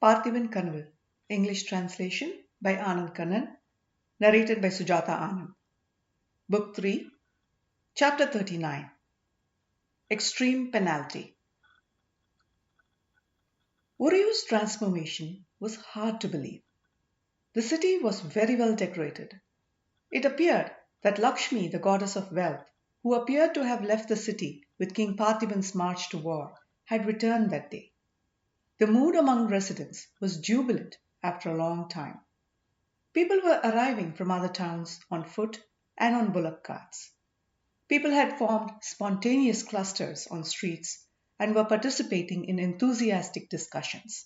Parthiban Kanavu, English translation by Anand Kannan, narrated by Sujatha Anand. Book 3, Chapter 39, Extreme Penalty. Uriyu's transformation was hard to believe. The city was very well decorated. It appeared that Lakshmi, the goddess of wealth, who appeared to have left the city with King Parthiban's march to war, had returned that day. The mood among residents was jubilant after a long time. People were arriving from other towns on foot and on bullock carts. People had formed spontaneous clusters on streets and were participating in enthusiastic discussions.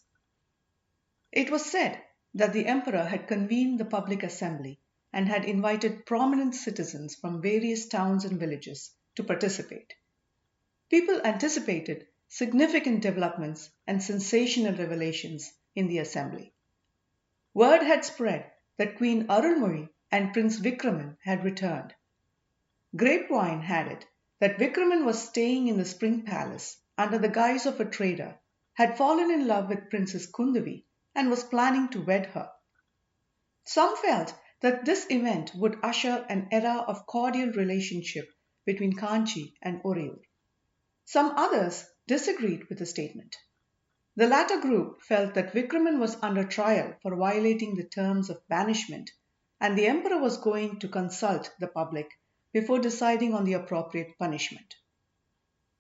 It was said that the emperor had convened the public assembly and had invited prominent citizens from various towns and villages to participate. People anticipated significant developments and sensational revelations in the assembly. Word had spread that Queen Arulmozhi and Prince Vikraman had returned. Grapevine had it that Vikraman was staying in the Spring Palace under the guise of a trader, had fallen in love with Princess Kundavi and was planning to wed her. Some felt that this event would usher an era of cordial relationship between Kanchi and Uriyur. Some others disagreed with the statement. The latter group felt that Vikraman was under trial for violating the terms of banishment, and the emperor was going to consult the public before deciding on the appropriate punishment.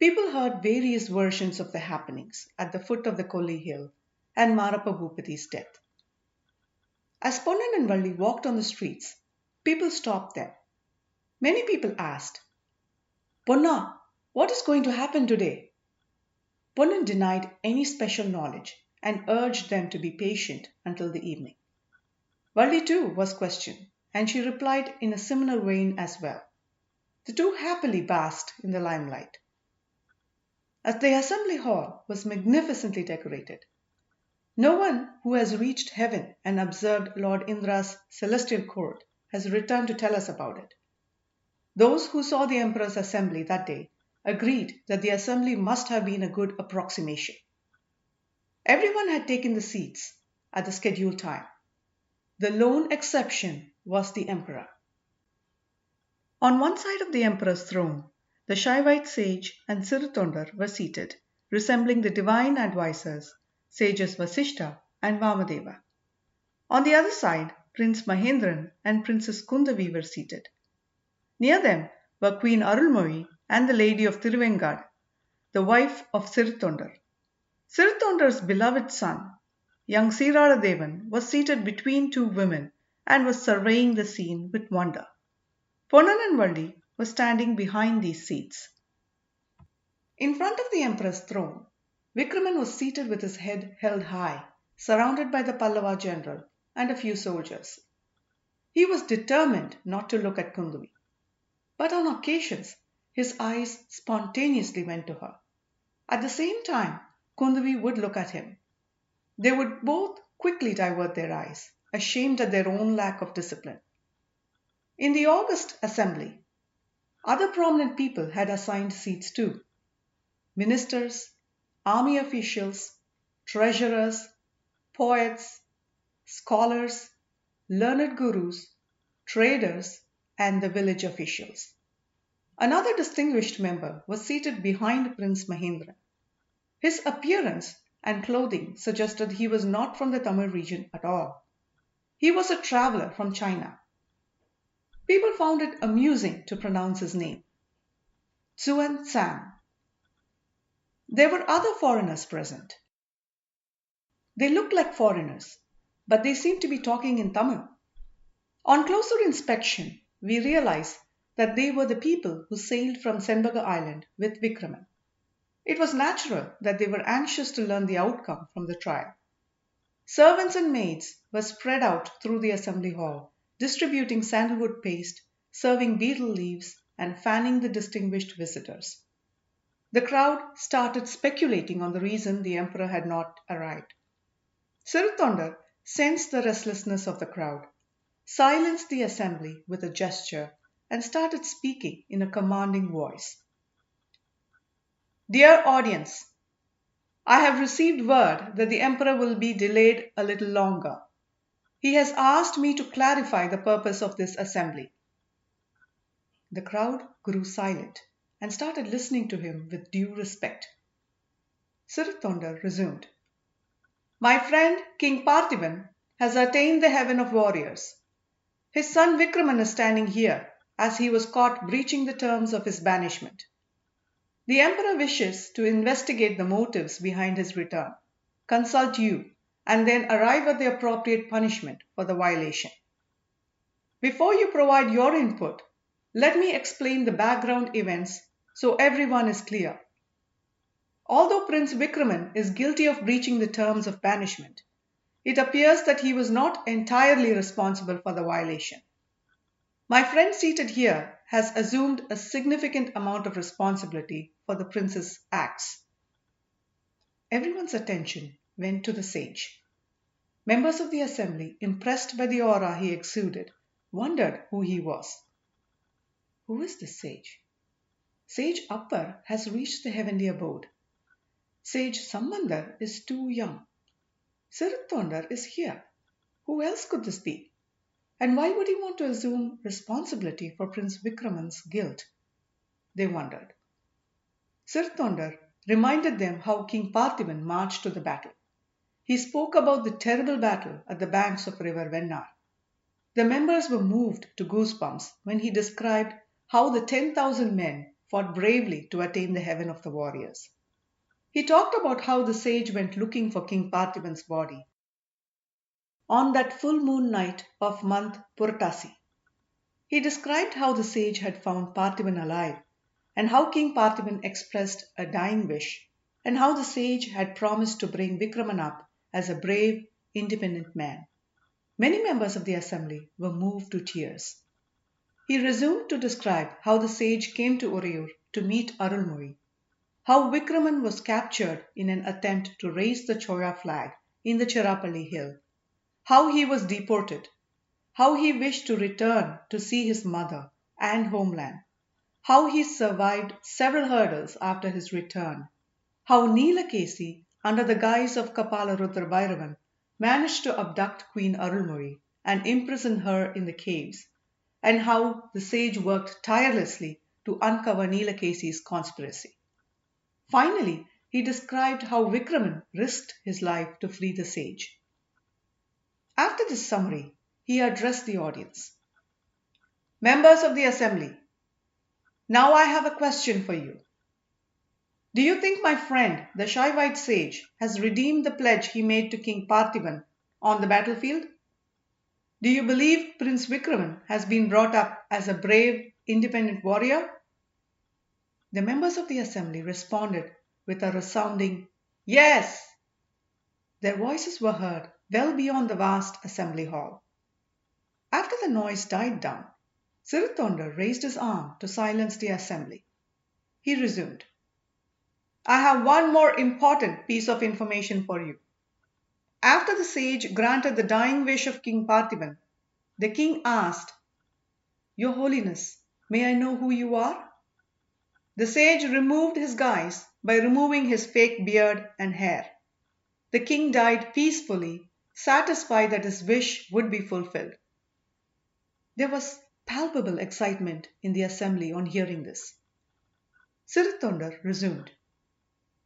People heard various versions of the happenings at the foot of the Kolli hill and Marappa Bhupati's death. As Ponnan and Valli walked on the streets, people stopped them. Many people asked, "Ponna, what is going to happen today?" Ponnan denied any special knowledge and urged them to be patient until the evening. Valli too was questioned, and she replied in a similar vein as well. The two happily basked in the limelight. As the assembly hall was magnificently decorated. No one who has reached heaven and observed Lord Indra's celestial court has returned to tell us about it. Those who saw the emperor's assembly that day agreed that the assembly must have been a good approximation. Everyone had taken the seats at the scheduled time. The lone exception was the emperor. On one side of the emperor's throne, the Shaivite sage and Sirutondar were seated, resembling the divine advisors, sages Vasishta and Vamadeva. On the other side, Prince Mahendran and Princess Kundavi were seated. Near them were Queen Arulmozhi and the Lady of Tiruvengad, the wife of Sirutondar. Sirutondar's beloved son, young Siradadevan, was seated between two women and was surveying the scene with wonder. Ponnan and Valli were standing behind these seats. In front of the emperor's throne, Vikraman was seated with his head held high, surrounded by the Pallava general and a few soldiers. He was determined not to look at Kundavi, but on occasions his eyes spontaneously went to her. At the same time, Kundavi would look at him. They would both quickly divert their eyes, ashamed at their own lack of discipline. In the august assembly, other prominent people had assigned seats too. Ministers, army officials, treasurers, poets, scholars, learned gurus, traders, and the village officials. Another distinguished member was seated behind Prince Mahendran. His appearance and clothing suggested he was not from the Tamil region at all. He was a traveler from China. People found it amusing to pronounce his name, Tsuan San. There were other foreigners present. They looked like foreigners, but they seemed to be talking in Tamil. On closer inspection, we realized that they were the people who sailed from Senbaga Island with Vikraman. It was natural that they were anxious to learn the outcome from the trial. Servants and maids were spread out through the assembly hall, distributing sandalwood paste, serving betel leaves, and fanning the distinguished visitors. The crowd started speculating on the reason the emperor had not arrived. Sirutondar sensed the restlessness of the crowd, silenced the assembly with a gesture, and started speaking in a commanding voice. "Dear audience, I have received word that the emperor will be delayed a little longer. He has asked me to clarify the purpose of this assembly." The crowd grew silent and started listening to him with due respect. Sirathondar resumed. "My friend King Parthiban has attained the heaven of warriors. His son Vikraman is standing here as he was caught breaching the terms of his banishment. The emperor wishes to investigate the motives behind his return, consult you, and then arrive at the appropriate punishment for the violation. Before you provide your input, let me explain the background events so everyone is clear. Although Prince Vikraman is guilty of breaching the terms of banishment, it appears that he was not entirely responsible for the violation. My friend seated here has assumed a significant amount of responsibility for the prince's acts." Everyone's attention went to the sage. Members of the assembly, impressed by the aura he exuded, wondered who he was. Who is this sage? Sage Upper has reached the heavenly abode. Sage Sambandar is too young. Sirathondar is here. Who else could this be? And why would he want to assume responsibility for Prince Vikraman's guilt? They wondered. Sirathondar reminded them how King Parthiban marched to the battle. He spoke about the terrible battle at the banks of river Vennar. The members were moved to goosebumps when he described how the 10,000 men fought bravely to attain the heaven of the warriors. He talked about how the sage went looking for King Parthiban's body on that full moon night of month Purtasi. He described how the sage had found Parthiban alive and how King Parthiban expressed a dying wish and how the sage had promised to bring Vikraman up as a brave, independent man. Many members of the assembly were moved to tears. He resumed to describe how the sage came to Urayur to meet Arulmozhi, how Vikraman was captured in an attempt to raise the Choya flag in the Chirapalli hill, how he was deported, how he wished to return to see his mother and homeland, how he survived several hurdles after his return, how Nilakesi, under the guise of Kapala Rudra Bhairavan, managed to abduct Queen Arulmozhi and imprison her in the caves, and how the sage worked tirelessly to uncover Nilakesi's conspiracy. Finally, he described how Vikraman risked his life to free the sage. After this summary, he addressed the audience. "Members of the assembly, now I have a question for you. Do you think my friend, the Shaivite sage, has redeemed the pledge he made to King Parthiban on the battlefield? Do you believe Prince Vikraman has been brought up as a brave, independent warrior?" The members of the assembly responded with a resounding "Yes." Their voices were heard well beyond the vast assembly hall. After the noise died down, Sirathondar raised his arm to silence the assembly. He resumed, "I have one more important piece of information for you. After the sage granted the dying wish of King Parthiban, the king asked, 'Your Holiness, may I know who you are?' The sage removed his guise by removing his fake beard and hair. The king died peacefully, satisfied that his wish would be fulfilled." There was palpable excitement in the assembly on hearing this. Sirathondar resumed,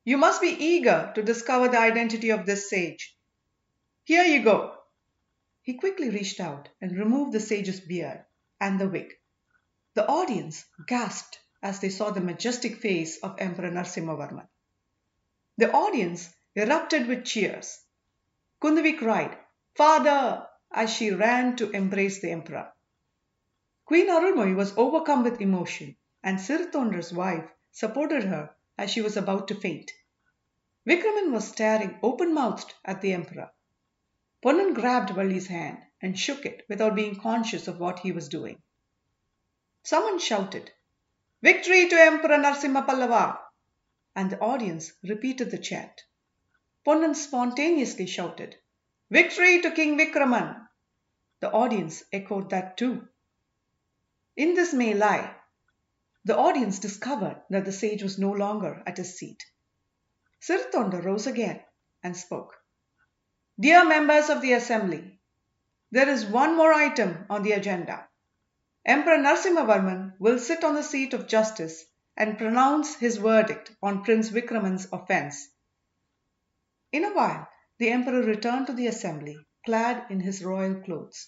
"You must be eager to discover the identity of this sage. Here you go." He quickly reached out and removed the sage's beard and the wig. The audience gasped as they saw the majestic face of Emperor Narasimhavarman. The audience erupted with cheers. Kundavi cried, "Father!" as she ran to embrace the emperor. Queen Arulmozhi was overcome with emotion, and Sirathondar's wife supported her as she was about to faint. Vikraman was staring open-mouthed at the emperor. Ponnan grabbed Valli's hand and shook it without being conscious of what he was doing. Someone shouted, "Victory to Emperor Narasimha Pallava!" and the audience repeated the chant. Ponnan spontaneously shouted, "Victory to King Vikraman!" The audience echoed that too. In this melee, the audience discovered that the sage was no longer at his seat. Siritonda rose again and spoke. Dear members of the assembly, there is one more item on the agenda. Emperor Narasimhavarman will sit on the seat of justice and pronounce his verdict on Prince Vikraman's offence. In a while, the emperor returned to the assembly, clad in his royal clothes.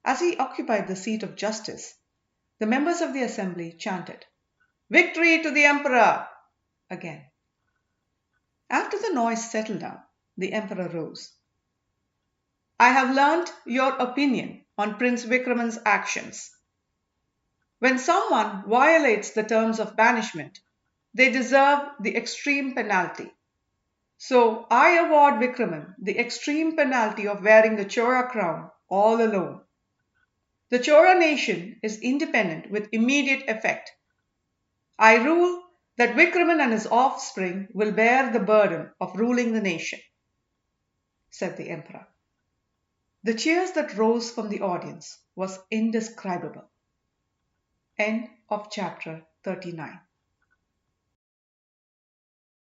As he occupied the seat of justice, the members of the assembly chanted, "Victory to the emperor!" again. After the noise settled down, the emperor rose. I have learnt your opinion on Prince Vikraman's actions. When someone violates the terms of banishment, they deserve the extreme penalty. So I award Vikraman the extreme penalty of wearing the Chora crown all alone. The Chora nation is independent with immediate effect. I rule that Vikraman and his offspring will bear the burden of ruling the nation, said the emperor. The cheers that rose from the audience was indescribable. End of chapter 39.